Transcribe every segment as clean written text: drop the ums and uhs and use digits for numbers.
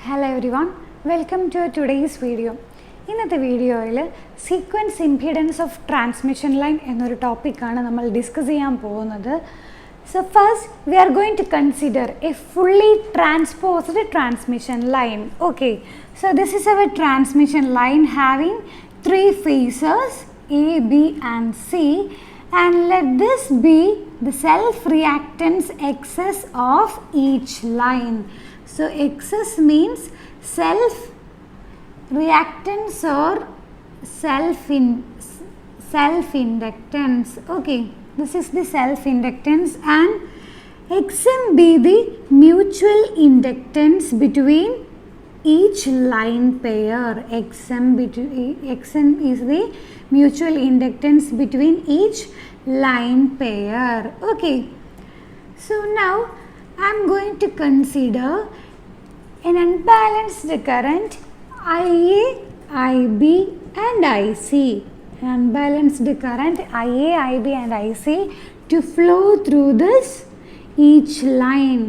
Hello everyone, welcome to today's video. ഇന്നത്തെ വീഡിയോയിൽ sequence impedance of transmission line എന്നൊരു ടോപ്പിക്കാണ് നമ്മൾ ഡിസ്കസ് ചെയ്യാൻ പോകുന്നത്. So first we are going to consider a fully transposed transmission line. Okay, so this is our transmission line having three phases A, B and C, and let this be the self reactance XS of each line. So XS means self reactance or self inductance. Okay, this is the self inductance, and Xm be the mutual inductance between each line pair. Xm is the mutual inductance between each line pair. Okay, so now I am going to consider an unbalanced current IA, IB and IC. Unbalanced current IA, IB and IC to flow through this each line.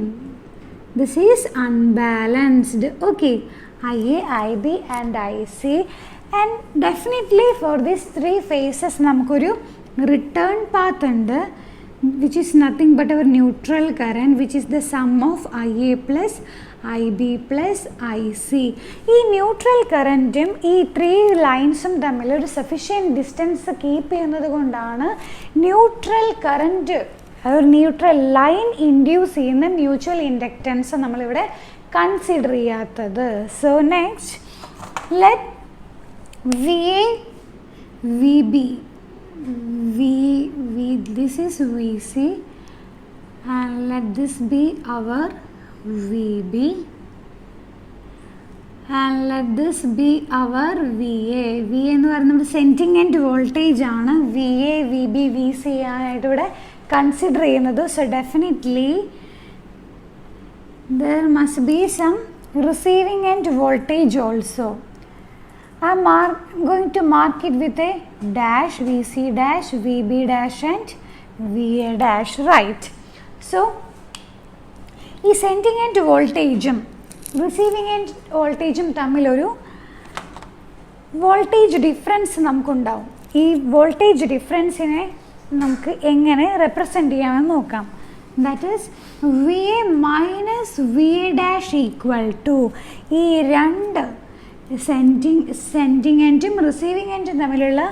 This is unbalanced. Okay, IA, IB and IC, and definitely for these three phases namukku return path undu, which is nothing but our neutral current, which is the sum of IA plus IB plus IC. ഈ neutral കറൻറ്റും ഈ three ലൈൻസും തമ്മിൽ ഒരു sufficient distance keep ചെയ്യുന്നത് കൊണ്ടാണ് neutral current, അതൊരു neutral line induce ചെയ്യുന്ന mutual inductance നമ്മളിവിടെ consider ചെയ്യാത്തത്. So next let VA, VB, this is VC, and let this be our VB, and let this be our VA. VA എന്ന് പറയുന്നത് സെൻറ്റിങ് and voltage ആണ്. VA, VB, VC ആയിട്ട് ഇവിടെ consider ചെയ്യുന്നത്. So definitely there must be some receiving end voltage also. I am going to mark it with a dash, VC dash, VB dash and VA dash, right? So ഈ sending end വോൾട്ടേജും receiving end വോൾട്ടേജും തമ്മിലൊരു voltage difference നമുക്കുണ്ടാവും. ഈ voltage ഡിഫറൻസിനെ നമുക്ക് എങ്ങനെ represent ചെയ്യാമെന്ന് നോക്കാം. That is VA minus VA dash equal to ഈ രണ്ട് സെൻഡിങ് എൻഡും റിസീവിങ് എൻഡും തമ്മിലുള്ള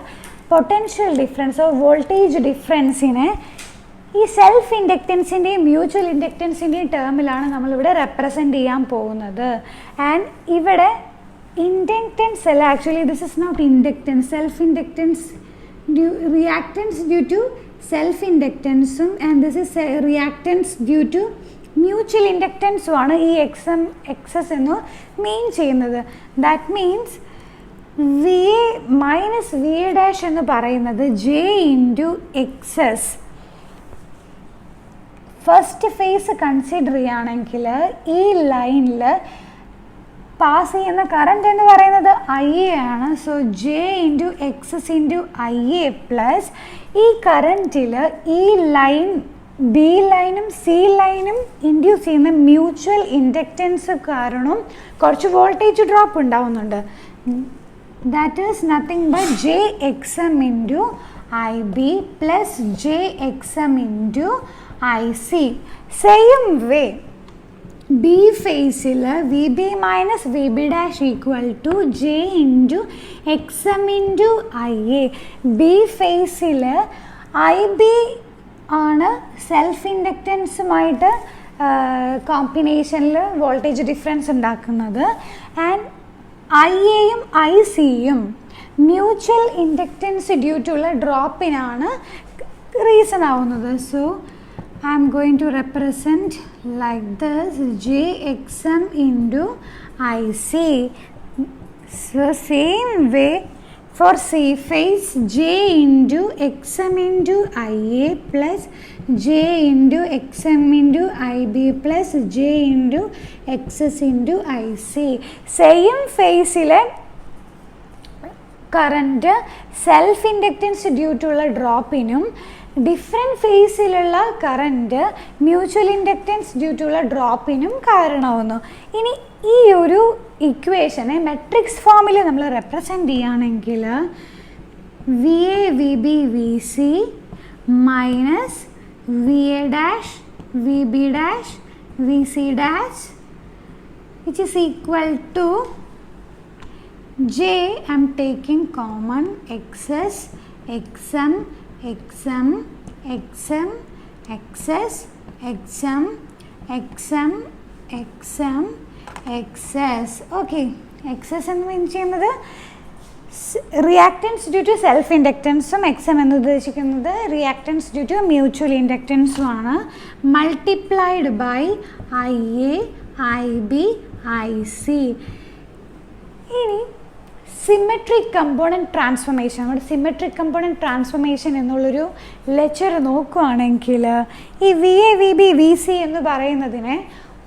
പൊട്ടൻഷ്യൽ ഡിഫറൻസ് ഓർ വോൾട്ടേജ് ഡിഫറൻസിനെ ഈ സെൽഫ് ഇൻഡക്റ്റൻസിൻ്റെയും മ്യൂച്വൽ ഇൻഡക്റ്റൻസിൻ്റെയും ടേമിലാണ് നമ്മളിവിടെ റെപ്രസെൻ്റ് ചെയ്യാൻ പോകുന്നത്. ആൻഡ് ഇവിടെ ഇൻഡക്റ്റൻസ് അല്ല, actually this is not inductance, self inductance reactance due to self ഇൻഡക്റ്റൻസും and this is reactance due to mutual ഇൻഡക്റ്റൻസുമാണ് ഈ എക്സസ് എന്ന് മീൻ ചെയ്യുന്നത്. That means VA minus VA dash എന്ന് പറയുന്നത് J into XS. First phase consider ചെയ്യുകയാണെങ്കിൽ ഈ ലൈനിൽ പാസ് ചെയ്യുന്ന കറണ്ട് എന്ന് പറയുന്നത് IA ആണ്. So J into XS into IA plus ഈ കറൻറ്റിൽ ഈ ലൈൻ B ലൈനും C ലൈനും ഇൻഡ്യൂസ് ചെയ്യുന്ന മ്യൂച്വൽ ഇൻഡക്റ്റൻസ് കാരണം കുറച്ച് വോൾട്ടേജ് ഡ്രോപ്പ് ഉണ്ടാവുന്നുണ്ട്. That is nothing but JXM into IB plus JXM into IC. Same way B ഫേസിൽ VB minus VB dash equal to J into XM into IA. B ഫേസിൽ IB ആണ് self ഇൻഡക്റ്റൻസുമായിട്ട് കോമ്പിനേഷനിൽ voltage difference ഉണ്ടാക്കുന്നത്. And IAയും ICയും mutual inductance due to ഉള്ള ഡ്രോപ്പിനാണ് reason ആവുന്നത്. So I am going to represent like this JXM into IC. So same way for C phase J into XM into IA plus J into XM into IB plus J into XS into IC. Same phase current self inductance due to ഉള്ള ഡ്രോപ്പിനും different ഫേസിലുള്ള current mutual inductance due to ഉള്ള ഡ്രോപ്പിനും കാരണമാവുന്നു. ഇനി ഈ ഒരു ഇക്വേഷനെ matrix ഫോമിൽ നമ്മൾ റെപ്രസെൻ്റ് ചെയ്യുകയാണെങ്കിൽ V A V B V C minus V A dash V B dash V C dash which is equal to j, I am taking common xs, xm, xm, xm, xs, xm, xm, xm, xs. Okay, xs എന്ന് mean ചെയ്യുന്നത് reactance due to self ഇൻഡക്റ്റൻസും XM എന്ന് ഉദ്ദേശിക്കുന്നത് reactance due to mutual ഇൻഡക്റ്റൻസും ആണ്. Multiplied by I A I B I C. ഇനി symmetric component transformation, നമ്മുടെ symmetric component transformation എന്നുള്ളൊരു ലെക്ചർ നോക്കുകയാണെങ്കിൽ ഈ V A V B V C എന്ന് പറയുന്നതിനെ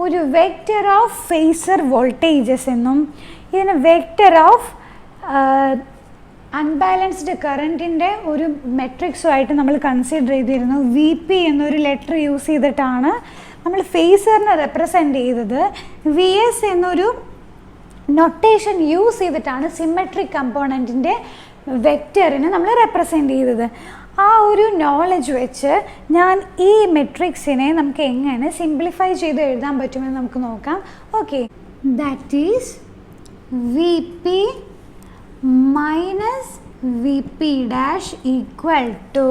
ഒരു വെക്റ്റർ ഓഫ് ഫേസർ വോൾട്ടേജസ് എന്നും ഇതിന് വെക്റ്റർ ഓഫ് അൺബാലൻസ്ഡ് കറൻറ്റിൻ്റെ ഒരു മെട്രിക്സുമായിട്ട് നമ്മൾ കൺസിഡർ ചെയ്തിരുന്നു. വി പി എന്നൊരു ലെറ്റർ യൂസ് ചെയ്തിട്ടാണ് നമ്മൾ ഫേസറിനെ റെപ്രസെൻ്റ് ചെയ്തത്. വി എസ് എന്നൊരു നൊട്ടേഷൻ യൂസ് ചെയ്തിട്ടാണ് സിമെട്രിക് കമ്പോണൻറ്റിൻ്റെ വെക്റ്ററിനെ നമ്മൾ റെപ്രസെൻ്റ് ചെയ്തത്. ആ ഒരു നോളജ് വെച്ച് ഞാൻ ഈ മെട്രിക്സിനെ നമുക്ക് എങ്ങനെ സിംപ്ലിഫൈ ചെയ്ത് എഴുതാൻ പറ്റുമെന്ന് നമുക്ക് നോക്കാം. Okay, that is V P minus V P dash equal to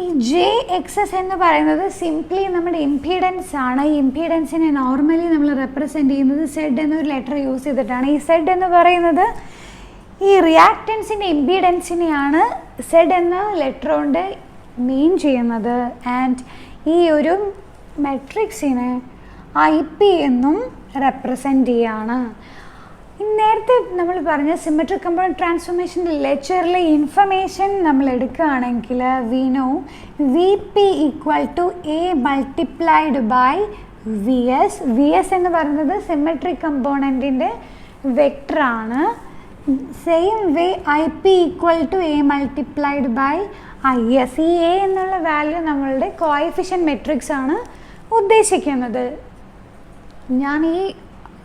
ഈ ജെ എക്സസ് എന്ന് പറയുന്നത് സിംപ്ലി നമ്മുടെ ഇംപീഡൻസ് ആണ്. ഈ ഇംപീഡൻസിനെ നോർമലി നമ്മൾ റെപ്രസെൻ്റ് ചെയ്യുന്നത് സെഡ് എന്നൊരു ലെറ്റർ യൂസ് ചെയ്തിട്ടാണ്. ഈ സെഡ് എന്ന് പറയുന്നത് ഈ റിയാക്റ്റൻസിൻ്റെ ഇംപീഡൻസിനെയാണ് സെഡ് എന്ന ലെറ്റർ കൊണ്ട് മീൻ ചെയ്യുന്നത്. ആൻഡ് ഈ ഒരു മെട്രിക്സിനെ ഐ പി എന്നും റെപ്രസെൻ്റ് ചെയ്യാണ്. നേരത്തെ നമ്മൾ പറഞ്ഞ സിമെട്രിക് കമ്പോണൻറ്റ് ട്രാൻസ്ഫോർമേഷൻ്റെ ലെക്ചറിലെ ഇൻഫർമേഷൻ നമ്മൾ എടുക്കുകയാണെങ്കിൽ we know V P equal to A multiplied by V S. V S എന്ന് പറയുന്നത് സിമെട്രിക് കമ്പോണൻറ്റിൻ്റെ വെക്ടറാണ്. Same way I P equal to A multiplied by I S. ഈ എ എന്നുള്ള വാല്യൂ നമ്മളുടെ കോഎഫിഷ്യൻ്റ് മെട്രിക്സ് ആണ് ഉദ്ദേശിക്കുന്നത്. ഞാൻ ഈ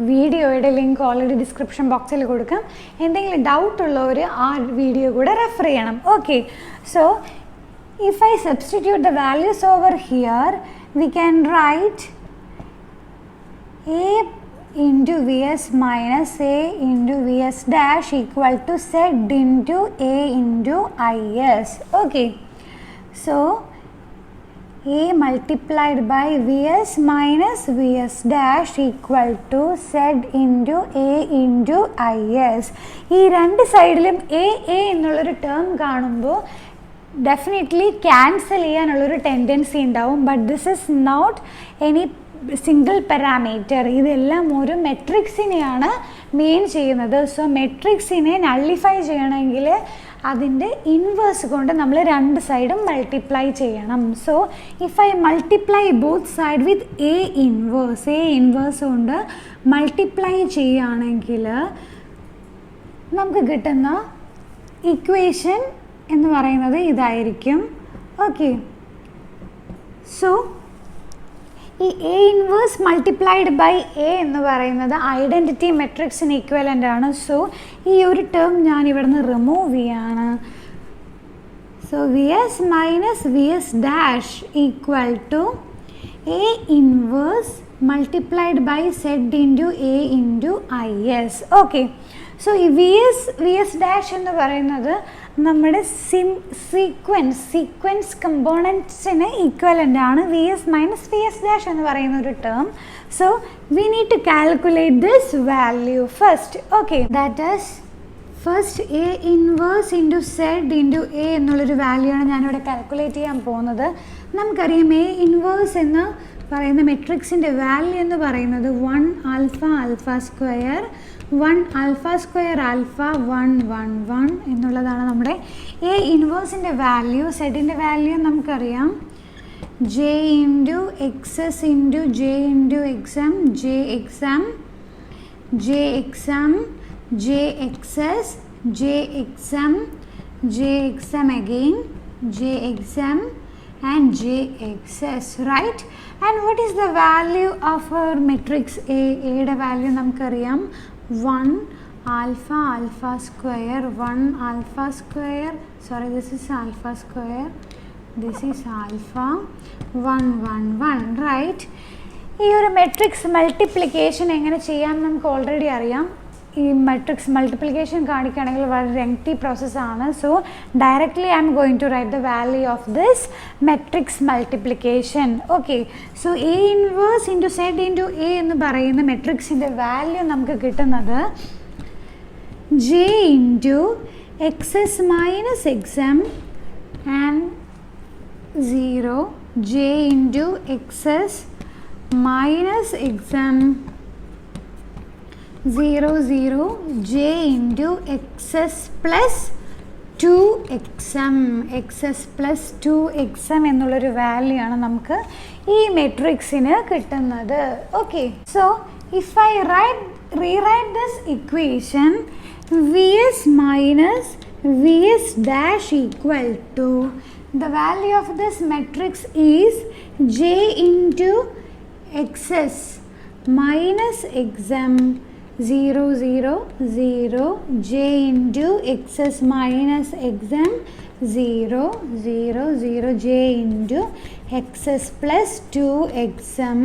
വീഡിയോയുടെ ലിങ്ക് ഓൾറെഡി ഡിസ്ക്രിപ്ഷൻ ബോക്സിൽ കൊടുക്കാം. എന്തെങ്കിലും ഡൗട്ട് ഉള്ളവർ ആ വീഡിയോ കൂടെ റെഫർ ചെയ്യണം. Okay, so if I substitute the values over here we can write A into V S minus A into V S dash equal to Z into A into I S. Okay, so a multiplied by vs minus vs dash equal to z into a into is. ഈ രണ്ട് സൈഡിലും A എന്നുള്ളൊരു term കാണുമ്പോൾ definitely cancel ചെയ്യാനുള്ളൊരു tendency ഉണ്ടാവും. But this is not any single parameter. ഇതെല്ലാം ഒരു മെട്രിക്സിനെയാണ് മീൻ ചെയ്യുന്നത്. സോ മെട്രിക്സിനെ നള്ളിഫൈ ചെയ്യണമെങ്കിൽ അതിൻ്റെ ഇൻവേഴ്സ് കൊണ്ട് നമ്മൾ രണ്ട് സൈഡും മൾട്ടിപ്ലൈ ചെയ്യണം. So if I multiply both side with A inverse കൊണ്ട് മൾട്ടിപ്ലൈ ചെയ്യുകയാണെങ്കിൽ നമുക്ക് കിട്ടുന്ന ഇക്വേഷൻ എന്ന് പറയുന്നത് ഇതായിരിക്കും. ഓക്കെ, സോ ഈ A inverse multiplied by A എന്ന് പറയുന്നത് ഐഡൻറ്റിറ്റി മെട്രിക്സിന് ഈക്വലൻ്റ് ആണ്. സോ ഈ ഒരു ടേം ഞാൻ ഇവിടുന്ന് റിമൂവ് ചെയ്യാണ്. So V S minus V S dash equal to A inverse multiplied by Z into A into I S. Okay, so ഈ വി എസ് ഡാഷ് എന്ന് പറയുന്നത് നമ്മുടെ സീക്വൻസ് കമ്പോണൻറ്റ്സിന് ഈക്വലൻ്റ് ആണ്. V S minus V S dash എന്ന് പറയുന്ന ഒരു term. So we need to calculate this value first. Okay, that is first A inverse into Z into A എന്നുള്ളൊരു വാല്യൂ ആണ് ഞാനിവിടെ കാൽക്കുലേറ്റ് ചെയ്യാൻ പോകുന്നത്. നമുക്കറിയാം എ ഇൻവേഴ്സ് എന്ന് പറയുന്ന മെട്രിക്സിൻ്റെ വാല്യൂ എന്ന് പറയുന്നത് 1 alpha alpha square 1 alpha square alpha 1 1 1 എന്നുള്ളതാണ് നമ്മുടെ എ ഇൻവേഴ്സിൻ്റെ വാല്യൂ. സെഡിൻ്റെ വാല്യൂ നമുക്കറിയാം J into XS into J into XM J XM J XM J XS J XM J XM again J XM and jxs, right? And what is the value of our matrix A? A യുടെ value നമുക്കറിയാം 1 alpha alpha square, 1 alpha square, sorry, this is alpha square, this is alpha 1 1 1, right? ഈ ഒരു matrix multiplication എങ്ങനെ ചെയ്യാൻ നമുക്ക് already അറിയാം. ഈ matrix multiplication കാണിക്കുകയാണെങ്കിൽ വളരെ ലെങ്തി പ്രോസസ്സാണ്. So directly I'm going to write the value of this matrix multiplication. Okay, so A inverse into Z into A എന്ന് പറയുന്ന മെട്രിക്സിൻ്റെ വാല്യൂ നമുക്ക് കിട്ടുന്നത് J into XS minus XM and 0, J into XS minus exam 0 0, j into xs plus 2xm, xs plus 2xm എന്നുള്ളൊരു value ആണ് നമുക്ക് ഈ മെട്രിക്സിന് കിട്ടുന്നത്. Okay, so if I rewrite this equation, vs minus vs dash equal to the value of this matrix is j into xs minus exam 0 0 0, j into xs minus exam 0 0 0, j into xs plus 2xm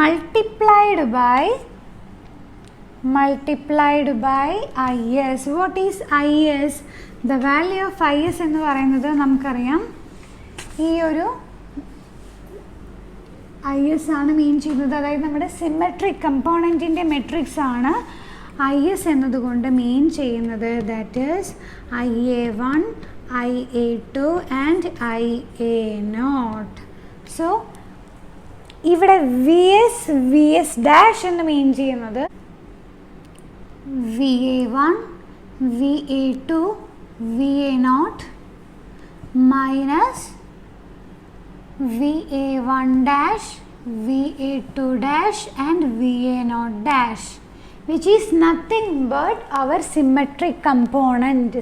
multiplied by is. What is is? The value of is എന്ന് പറയുന്നത് നമുക്കറിയാം ഈ ഒരു I S ആണ് മീൻ ചെയ്യുന്നത്, അതായത് നമ്മുടെ symmetric കമ്പോണൻറ്റിൻ്റെ matrix ആണ് ഐ എസ് എന്നതുകൊണ്ട് മീൻ ചെയ്യുന്നത്. That is IA1, IA2 and IA0. So ഇവിടെ വി എസ് ഡാഷ് എന്ന് മീൻ ചെയ്യുന്നത് VA1, VA2, VA0 minus VA1 dash, VA2 dash and VA0 dash, which is nothing but our symmetric component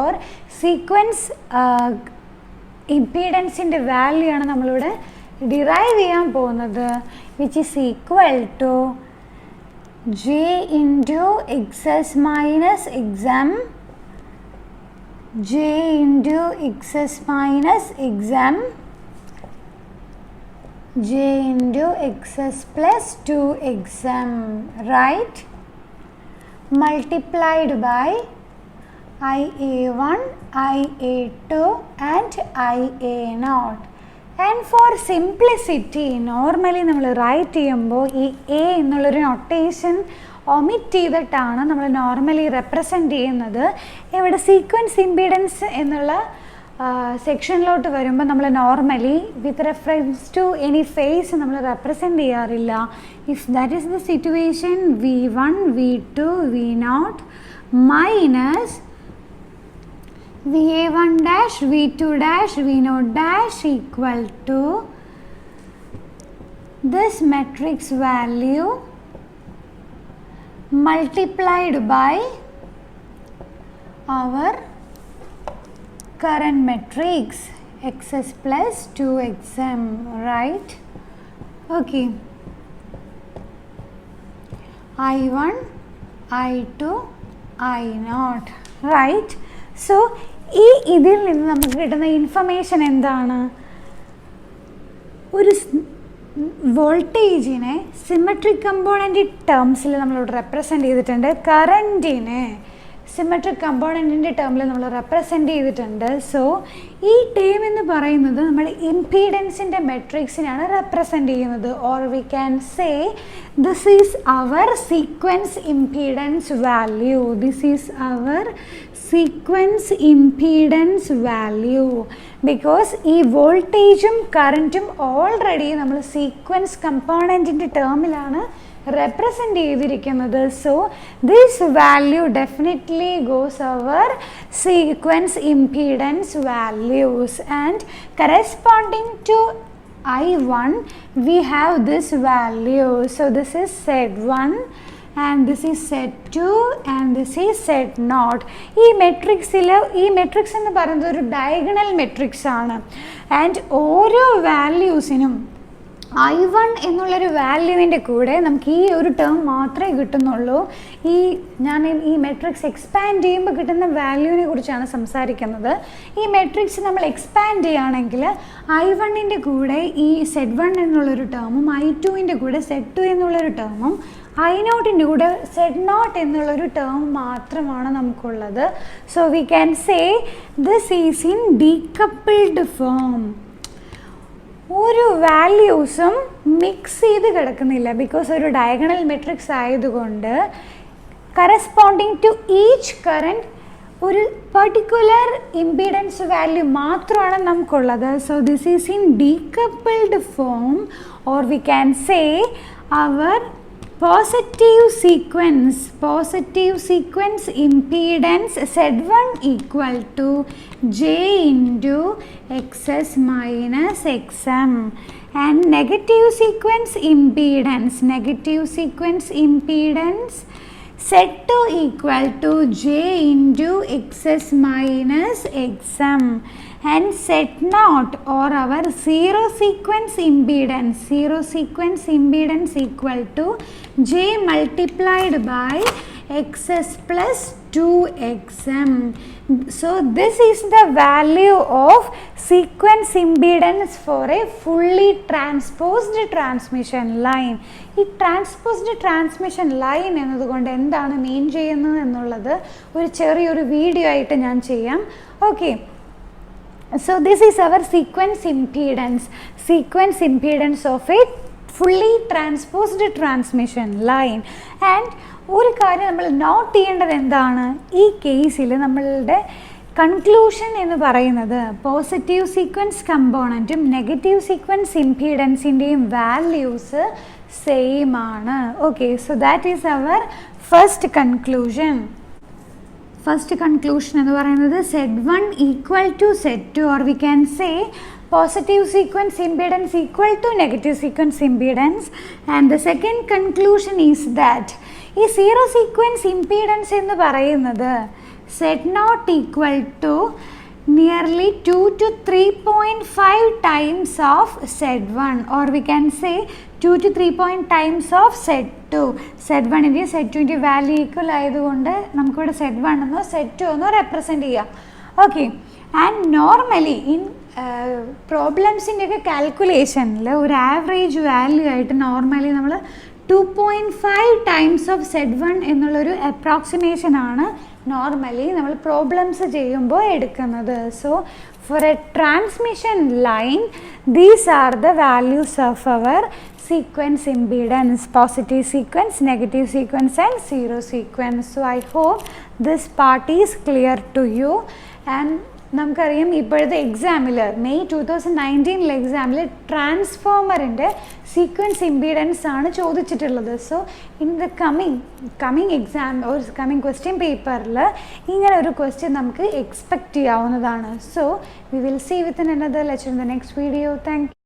or sequence impedance in the value ആണ് നമ്മളിവിടെ derive ചെയ്യാൻ പോകുന്നത്, which is equal to j into xs minus exam, j into xs minus exam, j into xs plus 2xm, right? Multiplied by IA1, IA2 and IA0. And for simplicity, normally നമ്മൾ right ചെയ്യുമ്പോൾ ഈ A എന്നുള്ളൊരു notation omit ചെയ്തിട്ടാണ് നമ്മൾ normally represent ചെയ്യുന്നത്. ഇവിടെ sequence impedance എന്നുള്ള സെക്ഷനിലോട്ട് വരുമ്പോൾ നമ്മൾ normally with reference to any phase നമ്മൾ റെപ്രസെൻറ്റ് ചെയ്യാറില്ല. If that is the situation, V1, V2, V0 minus VA1 dash, V2 dash, V0 dash equal to this matrix value multiplied by our current matrix xs plus 2xm, right? Okay, I1, I2, I0, right? So ഇതിൽ നിന്ന് നമുക്ക് കിട്ടുന്ന information എന്താണ്? ഒരു വോൾട്ടേജിനെ symmetric component ടേംസിൽ നമ്മളിവിടെ represent ചെയ്തിട്ടുണ്ട്, കറൻറ്റിനെ symmetric കമ്പോണൻറ്റിൻ്റെ ടേമിൽ നമ്മൾ റെപ്രസെൻ്റ് ചെയ്തിട്ടുണ്ട്. സോ ഈ ടേം എന്ന് പറയുന്നത് നമ്മുടെ ഇംപീഡൻസിൻ്റെ മെട്രിക്സിനാണ് റെപ്രസെൻ്റ് ചെയ്യുന്നത്. Or we can say this is our sequence impedance value. This is our sequence impedance value. Because ഈ വോൾട്ടേജും കറൻറ്റും ഓൾറെഡി നമ്മൾ സീക്വൻസ് കമ്പോണൻറ്റിൻ്റെ ടേമിലാണ് represent ചെയ്തിരിക്കുന്നത്. So this value definitely goes over sequence impedance values, and corresponding to I1 we have this value. So this is Z1, and this is set 2 and this is set not. ഈ matrix എന്ന് പറയുന്നത് ഒരു diagonal matrix ആണ്. And ഓരോ വാല്യൂസിനും I1 എന്നുള്ളൊരു വാല്യൂവിൻ്റെ കൂടെ നമുക്ക് ഈ ഒരു ടേം മാത്രമേ കിട്ടുന്നുള്ളൂ. ഞാൻ ഈ മെട്രിക്സ് എക്സ്പാൻഡ് ചെയ്യുമ്പോൾ കിട്ടുന്ന വാല്യൂവിനെ കുറിച്ചാണ് സംസാരിക്കുന്നത്. ഈ മെട്രിക്സ് നമ്മൾ എക്സ്പാൻഡ് ചെയ്യുകയാണെങ്കിൽ I1ൻ്റെ കൂടെ ഈ Z1 എന്നുള്ളൊരു ടേമും I2ൻ്റെ കൂടെ Z2 എന്നുള്ളൊരു ടേമും I0ൻ്റെ കൂടെ Z0 എന്നുള്ളൊരു ടേം മാത്രമാണ് നമുക്കുള്ളത്. So we can say this is in decoupled form. ഒരു വാല്യൂസും മിക്സ് ചെയ്ത് കിടക്കുന്നില്ല, ബിക്കോസ് ഒരു ഡയഗണൽ മെട്രിക്സ് ആയതുകൊണ്ട് കറസ്പോണ്ടിങ് ടു ഈച്ച് കറൻറ്റ് ഒരു പർട്ടിക്കുലർ ഇംപീഡൻസ് വാല്യൂ മാത്രമാണ് നമുക്കുള്ളത്. So this is in decoupled form, or we can say our positive sequence impedance Z1 equal to J into XS minus XM, and negative sequence impedance Z2 equal to J into XS minus XM, and Z0 or our zero sequence impedance equal to J multiplied by XS plus 2XM. So this is the value of sequence impedance for a fully transposed transmission line. ഈ ട്രാൻസ്പോസ്ഡ് transmission line എന്നതുകൊണ്ട് എന്താണ് മീൻ ചെയ്യുന്നത് എന്നുള്ളത് ഒരു ചെറിയൊരു video ആയിട്ട് ഞാൻ ചെയ്യാം. Okay, so this is our sequence impedance of a fully transposed transmission line. And ഒരു കാര്യം നമ്മൾ നോട്ട് ചെയ്യേണ്ടത് എന്താണ്, ഈ കേസിൽ നമ്മളുടെ കൺക്ലൂഷൻ എന്ന് പറയുന്നത് പോസിറ്റീവ് സീക്വൻസ് കമ്പോണൻറ്റും നെഗറ്റീവ് സീക്വൻസ് ഇംപീഡൻസിൻ്റെയും വാല്യൂസ് സെയിം ആണ്. Okay, so that is our first conclusion എന്ന് പറയുന്നത് Z1 equal to Z2, or we can say positive sequence impedance equal to negative sequence impedance. And the second conclusion is that ഈ zero sequence impedance എന്ന് പറയുന്നത് Z0 equal to nearly 2 to 3.5 times of Z1, or we can say 2 to 3 times of Z2. Z1ൻ്റെ Z2ൻ്റെ value equal ആയതുകൊണ്ട് നമുക്കിവിടെ Z1 എന്നോ Z2 എന്നോ represent ചെയ്യാം. ഓക്കെ, ആൻഡ് നോർമലി ഇൻ പ്രോബ്ലംസിൻ്റെയൊക്കെ കാൽക്കുലേഷനിൽ ഒരു ആവറേജ് വാല്യൂ ആയിട്ട് നോർമലി നമ്മൾ 2.5 ടൈംസ് ഓഫ് Z1 എന്നുള്ളൊരു അപ്രോക്സിമേഷനാണ് നോർമലി നമ്മൾ പ്രോബ്ലംസ് ചെയ്യുമ്പോൾ എടുക്കുന്നത്. So for a transmission line these are the values of our sequence impedance: positive sequence, negative sequence and zero sequence. So I hope this part is clear to you. And നമുക്കറിയാം ഇപ്പോഴത്തെ എക്സാമിൽ May 2019 എക്സാമിൽ ട്രാൻസ്ഫോമറിൻ്റെ sequence impedance ആണ് ചോദിച്ചിട്ടുള്ളത്. So in the coming exam ഒരു coming question പേപ്പറിൽ ഇങ്ങനെ ഒരു ക്വസ്റ്റ്യൻ നമുക്ക് എക്സ്പെക്റ്റ് ചെയ്യാവുന്നതാണ്. So we will see with in another lecture in the next video. Thank U.